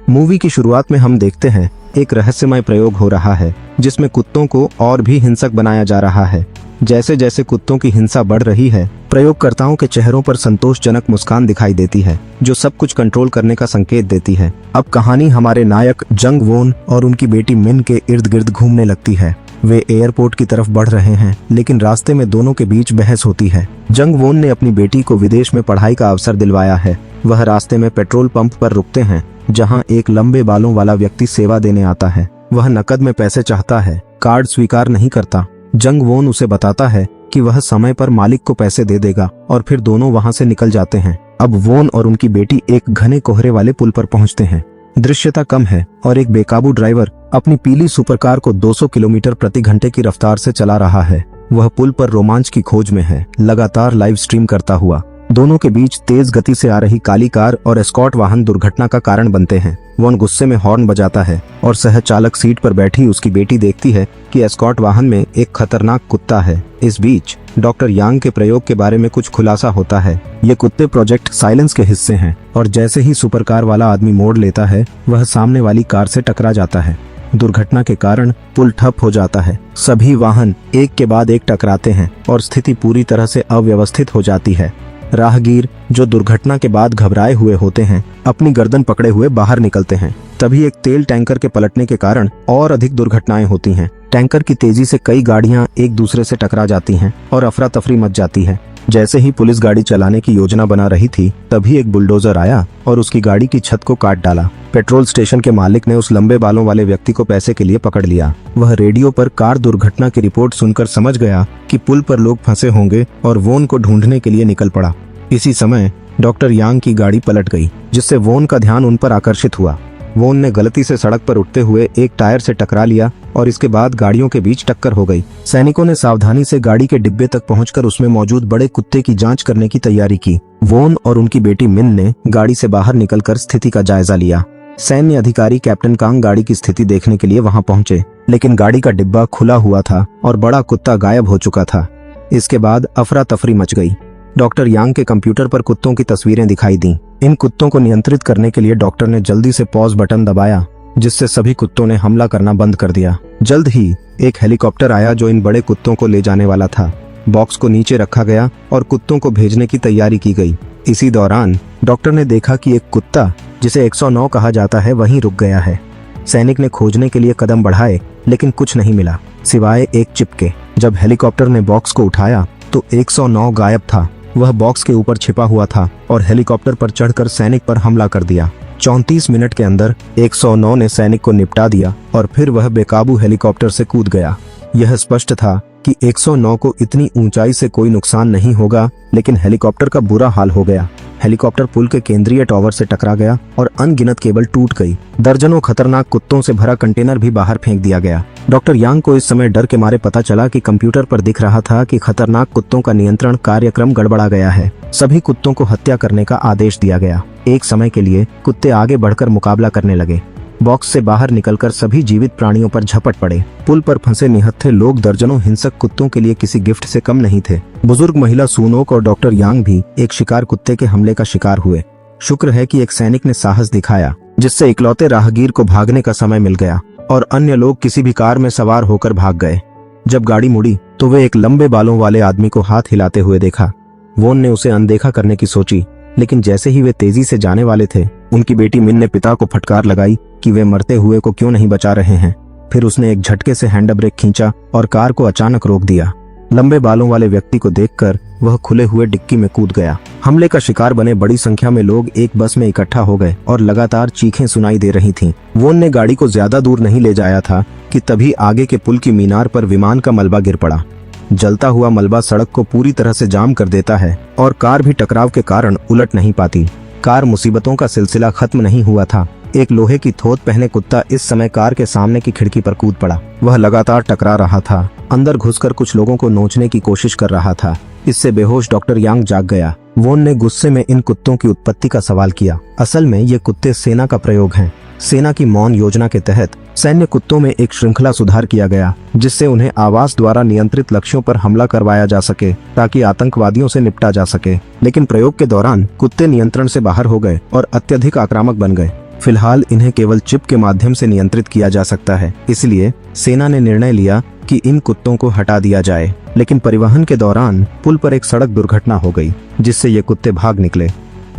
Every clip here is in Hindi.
मूवी की शुरुआत में हम देखते हैं एक रहस्यमय प्रयोग हो रहा है जिसमें कुत्तों को और भी हिंसक बनाया जा रहा है। जैसे जैसे कुत्तों की हिंसा बढ़ रही है, प्रयोगकर्ताओं के चेहरों पर संतोषजनक मुस्कान दिखाई देती है जो सब कुछ कंट्रोल करने का संकेत देती है। अब कहानी हमारे नायक जंग वोन और उनकी बेटी मिन के इर्द गिर्द घूमने लगती है। वे एयरपोर्ट की तरफ बढ़ रहे हैं, लेकिन रास्ते में दोनों के बीच बहस होती है। जंग वोन ने अपनी बेटी को विदेश में पढ़ाई का अवसर दिलवाया है। वह रास्ते में पेट्रोल पंप पर रुकते हैं जहां एक लंबे बालों वाला व्यक्ति सेवा देने आता है। वह नकद में पैसे चाहता है, कार्ड स्वीकार नहीं करता। जंग वोन उसे बताता है कि वह समय पर मालिक को पैसे दे देगा और फिर दोनों वहां से निकल जाते हैं। अब वोन और उनकी बेटी एक घने कोहरे वाले पुल पर पहुंचते हैं। दृश्यता कम है और एक बेकाबू ड्राइवर अपनी पीली सुपरकार को 200 किलोमीटर प्रति घंटे की रफ्तार से चला रहा है। वह पुल पर रोमांच की खोज में है, लगातार लाइव स्ट्रीम करता हुआ। दोनों के बीच तेज गति से आ रही काली कार और एस्कॉर्ट वाहन दुर्घटना का कारण बनते हैं। वोन गुस्से में हॉर्न बजाता है और सह चालक सीट पर बैठी उसकी बेटी देखती है कि एस्कॉर्ट वाहन में एक खतरनाक कुत्ता है। इस बीच डॉक्टर यांग के प्रयोग के बारे में कुछ खुलासा होता है। ये कुत्ते प्रोजेक्ट साइलेंस के हिस्से हैं और जैसे ही सुपरकार वाला आदमी मोड़ लेता है, वह सामने वाली कार से टकरा जाता है। दुर्घटना के कारण पुल ठप हो जाता है। सभी वाहन एक के बाद एक टकराते हैं और स्थिति पूरी तरह से अव्यवस्थित हो जाती है। राहगीर जो दुर्घटना के बाद घबराए हुए होते हैं, अपनी गर्दन पकड़े हुए बाहर निकलते हैं। तभी एक तेल टैंकर के पलटने के कारण और अधिक दुर्घटनाएं होती हैं। टैंकर की तेजी से कई गाड़ियां एक दूसरे से टकरा जाती हैं और अफरा तफरी मच जाती है। जैसे ही पुलिस गाड़ी चलाने की योजना बना रही थी, तभी एक बुलडोजर आया और उसकी गाड़ी की छत को काट डाला। पेट्रोल स्टेशन के मालिक ने उस लंबे बालों वाले व्यक्ति को पैसे के लिए पकड़ लिया। वह रेडियो पर कार दुर्घटना की रिपोर्ट सुनकर समझ गया कि पुल पर लोग फंसे होंगे और वोन को ढूंढने के लिए निकल पड़ा। इसी समय डॉक्टर यांग की गाड़ी पलट गई, जिससे वोन का ध्यान उन पर आकर्षित हुआ। वोन ने गलती से सड़क पर उठते हुए एक टायर से टकरा लिया और इसके बाद गाड़ियों के बीच टक्कर हो गई। सैनिकों ने सावधानी से गाड़ी के डिब्बे तक पहुंचकर उसमें मौजूद बड़े कुत्ते की जांच करने की तैयारी की। वोन और उनकी बेटी मिन ने गाड़ी से बाहर निकलकर स्थिति का जायजा लिया। सैन्य अधिकारी कैप्टन कांग गाड़ी की स्थिति देखने के लिए वहां पहुंचे, लेकिन गाड़ी का डिब्बा खुला हुआ था और बड़ा कुत्ता गायब हो चुका था। इसके बाद अफरा तफरी मच गई। डॉक्टर यांग के कंप्यूटर पर कुत्तों की तस्वीरें दिखाई दी। इन कुत्तों को नियंत्रित करने के लिए डॉक्टर ने जल्दी से पॉज बटन दबाया, जिससे सभी कुत्तों ने हमला करना बंद कर दिया। जल्द ही एक हेलीकॉप्टर आया जो इन बड़े कुत्तों को ले जाने वाला था। बॉक्स को नीचे रखा गया और कुत्तों को भेजने की तैयारी की गई। इसी दौरान डॉक्टर ने देखा कि एक कुत्ता, जिसे 109 कहा जाता है, वहीं रुक गया है। सैनिक ने खोजने के लिए कदम बढ़ाए, लेकिन कुछ नहीं मिला सिवाय एक चिप के। जब हेलीकॉप्टर ने बॉक्स को उठाया तो 109 गायब था। वह बॉक्स के ऊपर छिपा हुआ था और हेलीकॉप्टर पर चढ़कर सैनिक पर हमला कर दिया। 34 मिनट के अंदर 109 ने सैनिक को निपटा दिया और फिर वह बेकाबू हेलीकॉप्टर से कूद गया। यह स्पष्ट था कि 109 को इतनी ऊंचाई से कोई नुकसान नहीं होगा, लेकिन हेलीकॉप्टर का बुरा हाल हो गया। हेलीकॉप्टर पुल के केंद्रीय टावर से टकरा गया और अनगिनत केबल टूट गई। दर्जनों खतरनाक कुत्तों से भरा कंटेनर भी बाहर फेंक दिया गया। डॉक्टर यांग को इस समय डर के मारे पता चला कि कंप्यूटर पर दिख रहा था कि खतरनाक कुत्तों का नियंत्रण कार्यक्रम गड़बड़ा गया है। सभी कुत्तों को हत्या करने का आदेश दिया गया। एक समय के लिए कुत्ते आगे बढ़कर मुकाबला करने लगे। बॉक्स से बाहर निकलकर सभी जीवित प्राणियों पर झपट पड़े। पुल पर फंसे निहत्थे लोग दर्जनों हिंसक कुत्तों के लिए किसी गिफ्ट से कम नहीं थे। बुजुर्ग महिला सूनोक और डॉक्टर यांग भी एक शिकार कुत्ते के हमले का शिकार हुए। शुक्र है कि एक सैनिक ने साहस दिखाया, जिससे इकलौते राहगीर को भागने का समय मिल गया और अन्य लोग किसी भी कार में सवार होकर भाग गए। जब गाड़ी मुड़ी तो वे एक लंबे बालों वाले आदमी को हाथ हिलाते हुए देखा। वोन ने उसे अनदेखा करने की सोची, लेकिन जैसे ही वे तेजी से जाने वाले थे, उनकी बेटी मिन ने पिता को फटकार लगाई कि वे मरते हुए को क्यों नहीं बचा रहे हैं। फिर उसने एक झटके से हैंड ब्रेक खींचा और कार को अचानक रोक दिया। लंबे बालों वाले व्यक्ति को देखकर वह खुले हुए डिक्की में कूद गया। हमले का शिकार बने बड़ी संख्या में लोग एक बस में इकट्ठा हो गए और लगातार चीखें सुनाई दे रही थीं। वोन ने गाड़ी को ज्यादा दूर नहीं ले जाया था कि तभी आगे के पुल की मीनार पर विमान का मलबा गिर पड़ा। जलता हुआ मलबा सड़क को पूरी तरह से जाम कर देता है और कार भी टकराव के कारण उलट नहीं पाती। कार मुसीबतों का सिलसिला खत्म नहीं हुआ था। एक लोहे की थोत पहने कुत्ता इस समय कार के सामने की खिड़की पर कूद पड़ा। वह लगातार टकरा रहा था, अंदर घुसकर कुछ लोगों को नोचने की कोशिश कर रहा था। इससे बेहोश डॉक्टर यांग जाग गया। वोन ने गुस्से में इन कुत्तों की उत्पत्ति का सवाल किया। असल में ये कुत्ते सेना का प्रयोग हैं। सेना की मौन योजना के तहत सैन्य कुत्तों में एक श्रृंखला सुधार किया गया, जिससे उन्हें आवाज द्वारा नियंत्रित लक्ष्यों पर हमला करवाया जा सके ताकि आतंकवादियों से निपटा जा सके। लेकिन प्रयोग के दौरान कुत्ते नियंत्रण से बाहर हो गए और अत्यधिक आक्रामक बन गए। फिलहाल इन्हें केवल चिप के माध्यम से नियंत्रित किया जा सकता है, इसलिए सेना ने निर्णय लिया कि इन कुत्तों को हटा दिया जाए। लेकिन परिवहन के दौरान पुल पर एक सड़क दुर्घटना हो गई, जिससे ये कुत्ते भाग निकले।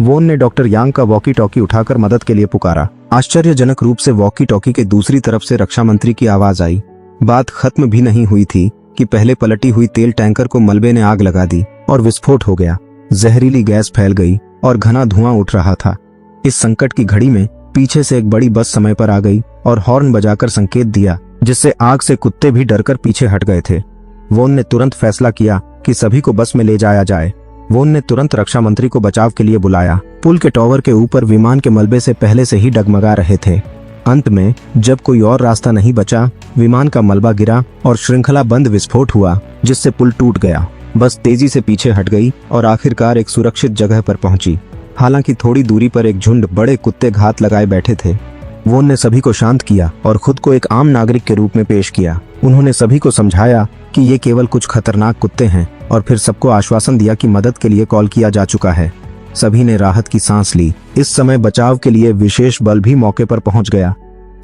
वोन ने डॉक्टर यांग का वॉकी टॉकी उठाकर मदद के लिए पुकारा। आश्चर्यजनक रूप से वॉकी टॉकी के दूसरी तरफ से रक्षा मंत्री की आवाज आई। बात खत्म भी नहीं हुई थी कि पहले पलटी हुई तेल टैंकर को मलबे ने आग लगा दी और विस्फोट हो गया। जहरीली गैस फैल गई और घना धुआं उठ रहा था। इस संकट की घड़ी में पीछे से एक बड़ी बस समय पर आ गई और हॉर्न बजाकर संकेत दिया, जिससे आग से कुत्ते भी डरकर पीछे हट गए थे। वोन ने तुरंत फैसला किया कि सभी को बस में ले जाया जाए। वोन ने तुरंत रक्षा मंत्री को बचाव के लिए बुलाया। पुल के टॉवर के ऊपर विमान के मलबे से पहले से ही डगमगा रहे थे। अंत में जब कोई और रास्ता नहीं बचा, विमान का मलबा गिरा और श्रृंखला बंद विस्फोट हुआ, जिससे पुल टूट गया। बस तेजी से पीछे हट गई और आखिरकार एक सुरक्षित जगह पर पहुंची। हालांकि थोड़ी दूरी पर एक झुंड बड़े कुत्ते घात लगाए बैठे थे। वोन ने सभी को शांत किया और खुद को एक आम नागरिक के रूप में पेश किया। उन्होंने सभी को समझाया कि ये केवल कुछ खतरनाक कुत्ते हैं और फिर सबको आश्वासन दिया कि मदद के लिए कॉल किया जा चुका है। सभी ने राहत की सांस ली। इस समय बचाव के लिए विशेष बल भी मौके पर पहुंच गया।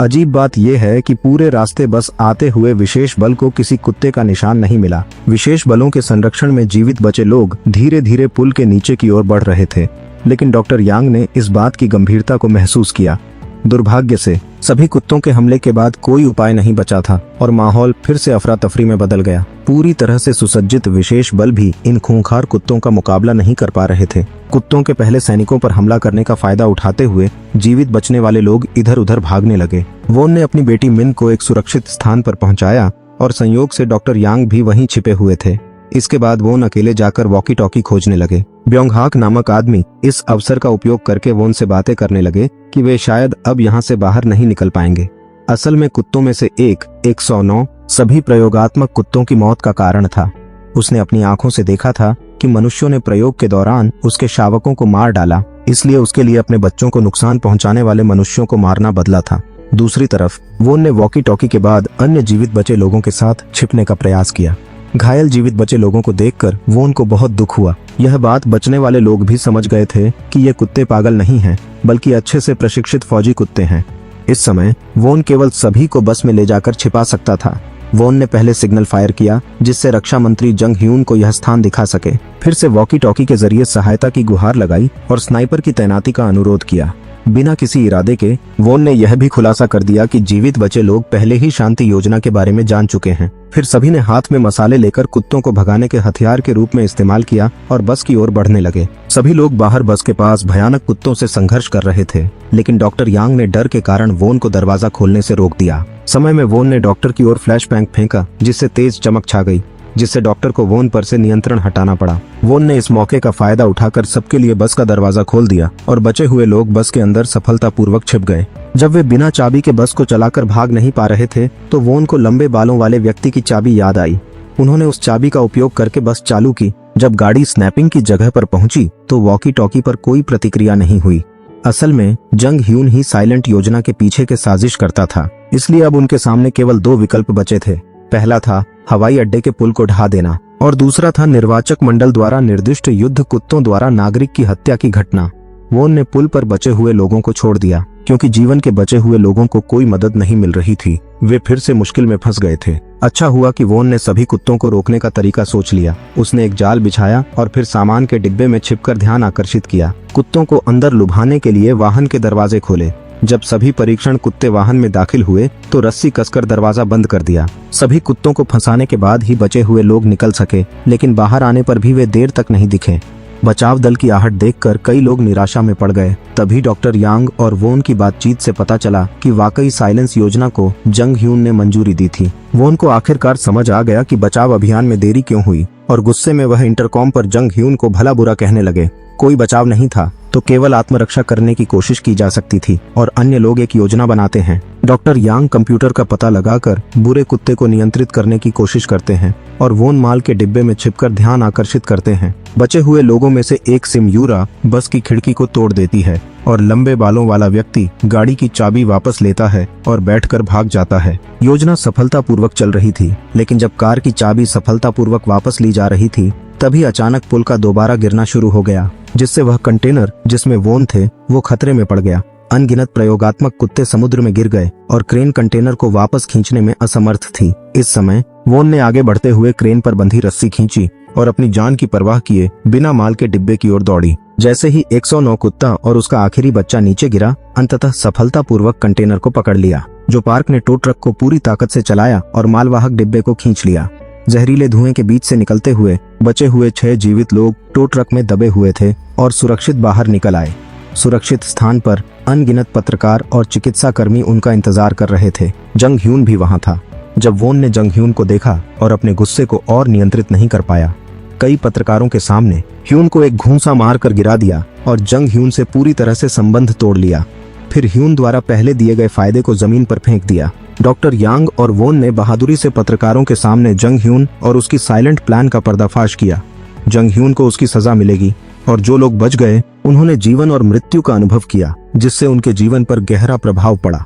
अजीब बात यह है कि पूरे रास्ते बस आते हुए विशेष बल को किसी कुत्ते का निशान नहीं मिला। विशेष बलों के संरक्षण में जीवित बचे लोग धीरे धीरे पुल के नीचे की ओर बढ़ रहे थे, लेकिन डॉक्टर यांग ने इस बात की गंभीरता को महसूस किया। दुर्भाग्य से सभी कुत्तों के हमले के बाद कोई उपाय नहीं बचा था और माहौल फिर से अफरा तफरी में बदल गया। पूरी तरह से सुसज्जित विशेष बल भी इन खूंखार कुत्तों का मुकाबला नहीं कर पा रहे थे। कुत्तों के पहले सैनिकों पर हमला करने का फायदा उठाते हुए जीवित बचने वाले लोग इधर उधर भागने लगे। वोन ने अपनी बेटी मिन को एक सुरक्षित स्थान पर पहुंचाया और संयोग से डॉक्टर यांग भी वहीं छिपे हुए थे। इसके बाद वोन अकेले जाकर वॉकी टॉकी खोजने लगे। ब्योंगहाक नामक आदमी इस अवसर का उपयोग करके वोन से बातें करने लगे कि वे शायद अब यहाँ से बाहर नहीं निकल पाएंगे। असल में कुत्तों में से एक 109 सभी प्रयोगात्मक कुत्तों की मौत का कारण था। उसने अपनी आंखों से देखा था कि मनुष्यों ने प्रयोग के दौरान उसके शावकों को मार डाला, इसलिए उसके लिए अपने बच्चों को नुकसान पहुंचाने वाले मनुष्यों को मारना बदला था। दूसरी तरफ वोन ने वॉकी टॉकी के बाद अन्य जीवित बचे लोगों के साथ छिपने का प्रयास किया। घायल जीवित बचे लोगों को देखकर वोन को बहुत दुख हुआ। यह बात बचने वाले लोग भी समझ गए थे कि ये कुत्ते पागल नहीं हैं, बल्कि अच्छे से प्रशिक्षित फौजी कुत्ते हैं। इस समय वोन केवल सभी को बस में ले जाकर छिपा सकता था। वोन ने पहले सिग्नल फायर किया, जिससे रक्षा मंत्री जंग ह्यून को यह स्थान दिखा सके। फिर से वॉकी टॉकी के जरिए सहायता की गुहार लगाई और स्नाइपर की तैनाती का अनुरोध किया। बिना किसी इरादे के वोन ने यह भी खुलासा कर दिया कि जीवित बचे लोग पहले ही शांति योजना के बारे में जान चुके हैं। फिर सभी ने हाथ में मसाले लेकर कुत्तों को भगाने के हथियार के रूप में इस्तेमाल किया और बस की ओर बढ़ने लगे। सभी लोग बाहर बस के पास भयानक कुत्तों से संघर्ष कर रहे थे, लेकिन डॉक्टर यांग ने डर के कारण वोन को दरवाजा खोलने से रोक दिया। समय में वोन ने डॉक्टर की ओर फ्लैश बैंग फेंका, जिससे तेज चमक छा गई, जिससे डॉक्टर को वोन पर से नियंत्रण हटाना पड़ा। वोन ने इस मौके का फायदा उठाकर सबके लिए बस का दरवाजा खोल दिया और बचे हुए लोग बस के अंदर सफलतापूर्वक छिप गए। जब वे बिना चाबी के बस को चलाकर भाग नहीं पा रहे थे, तो वोन को लंबे बालों वाले व्यक्ति की चाबी याद आई। उन्होंने उस चाबी का उपयोग करके बस चालू की। जब गाड़ी स्नैपिंग की जगह पर पहुंची तो वॉकी टॉकी पर कोई प्रतिक्रिया नहीं हुई। असल में जंग ह्यून ही साइलेंट योजना के पीछे के साजिश करता था, इसलिए अब उनके सामने केवल 2 विकल्प बचे थे। पहला था हवाई अड्डे के पुल को ढहा देना और दूसरा था निर्वाचक मंडल द्वारा निर्दिष्ट युद्ध कुत्तों द्वारा नागरिक की हत्या की घटना। वोन ने पुल पर बचे हुए लोगों को छोड़ दिया, क्योंकि जीवन के बचे हुए लोगों को कोई मदद नहीं मिल रही थी। वे फिर से मुश्किल में फंस गए थे। अच्छा हुआ कि वोन ने सभी कुत्तों को रोकने का तरीका सोच लिया। उसने एक जाल बिछाया और फिर सामान के डिब्बे में छिपकर ध्यान आकर्षित किया। कुत्तों को अंदर लुभाने के लिए वाहन के दरवाजे खोले। जब सभी परीक्षण कुत्ते वाहन में दाखिल हुए तो रस्सी कसकर दरवाजा बंद कर दिया। सभी कुत्तों को फंसाने के बाद ही बचे हुए लोग निकल सके, लेकिन बाहर आने पर भी वे देर तक नहीं दिखे। बचाव दल की आहट देखकर कई लोग निराशा में पड़ गए। तभी डॉक्टर यांग और वोन की बातचीत से पता चला कि वाकई साइलेंस योजना को जंग ह्यून ने मंजूरी दी थी। वोन को आखिरकार समझ आ गया कि बचाव अभियान में देरी क्यों हुई, और गुस्से में वह इंटरकॉम पर जंग ह्यून को भला बुरा कहने लगे। कोई बचाव नहीं था तो केवल आत्मरक्षा करने की कोशिश की जा सकती थी, और अन्य लोग एक योजना बनाते हैं। डॉक्टर यांग कंप्यूटर का पता लगाकर बुरे कुत्ते को नियंत्रित करने की कोशिश करते हैं और वोन माल के डिब्बे में छिपकर ध्यान आकर्षित करते हैं। बचे हुए लोगों में से एक सिमयूरा बस की खिड़की को तोड़ देती है और लंबे बालों वाला व्यक्ति गाड़ी की चाबी वापस लेता है और बैठकर भाग जाता है। योजना सफलतापूर्वक चल रही थी, लेकिन जब कार की चाबी सफलतापूर्वक वापस ली जा रही थी, तभी अचानक पुल का दोबारा गिरना शुरू हो गया, जिससे वह कंटेनर जिसमें वोन थे वो खतरे में पड़ गया। अनगिनत प्रयोगात्मक कुत्ते समुद्र में गिर गए और क्रेन कंटेनर को वापस खींचने में असमर्थ थी। इस समय वोन ने आगे बढ़ते हुए क्रेन पर बंधी रस्सी खींची और अपनी जान की परवाह किए बिना माल के डिब्बे की ओर दौड़ी। जैसे ही 109 कुत्ता और उसका आखिरी बच्चा नीचे गिरा, अंततः सफलतापूर्वक कंटेनर को पकड़ लिया। जो पार्क ने टो ट्रक को पूरी ताकत से चलाया और मालवाहक डिब्बे को खींच लिया। जहरीले धुएं के बीच से निकलते हुए बचे हुए 6 जीवित लोग टो ट्रक में दबे हुए थे और सुरक्षित बाहर निकल आए। सुरक्षित स्थान पर अनगिनत पत्रकार और चिकित्सा कर्मी उनका इंतजार कर रहे थे। जंग ह्यून भी वहां था। जब वोन ने जंग ह्यून को देखा और अपने गुस्से को और नियंत्रित नहीं कर पाया, कई पत्रकारों के सामने ह्यून को एक घूंसा मार कर गिरा दिया और जंग ह्यून से पूरी तरह से संबंध तोड़ लिया। फिर ह्यून द्वारा पहले दिए गए फायदे को जमीन पर फेंक दिया। डॉक्टर यांग और वोन ने बहादुरी से पत्रकारों के सामने जंग ह्यून और उसकी साइलेंट प्लान का पर्दाफाश किया। जंग ह्यून को उसकी सजा मिलेगी और जो लोग बच गए उन्होंने जीवन और मृत्यु का अनुभव किया, जिससे उनके जीवन पर गहरा प्रभाव पड़ा।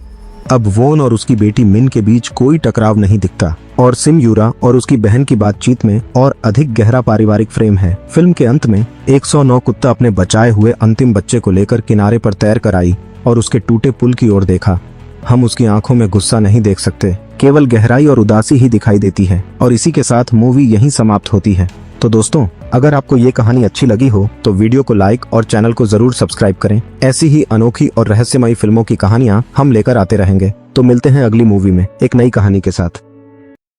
अब वोन और उसकी बेटी मिन के बीच कोई टकराव नहीं दिखता और सिम यूरा और उसकी बहन की बातचीत में और अधिक गहरा पारिवारिक फ्रेम है। फिल्म के अंत में 109 कुत्ता अपने बचाए हुए अंतिम बच्चे को लेकर किनारे पर तैर कर आई और उसके टूटे पुल की ओर देखा। हम उसकी आंखों में गुस्सा नहीं देख सकते, केवल गहराई और उदासी ही दिखाई देती है। और इसी के साथ मूवी यहीं समाप्त होती है। तो दोस्तों, अगर आपको ये कहानी अच्छी लगी हो तो वीडियो को लाइक और चैनल को जरूर सब्सक्राइब करें। ऐसी ही अनोखी और रहस्यमयी फिल्मों की कहानियां हम लेकर आते रहेंगे। तो मिलते हैं अगली मूवी में एक नई कहानी के साथ।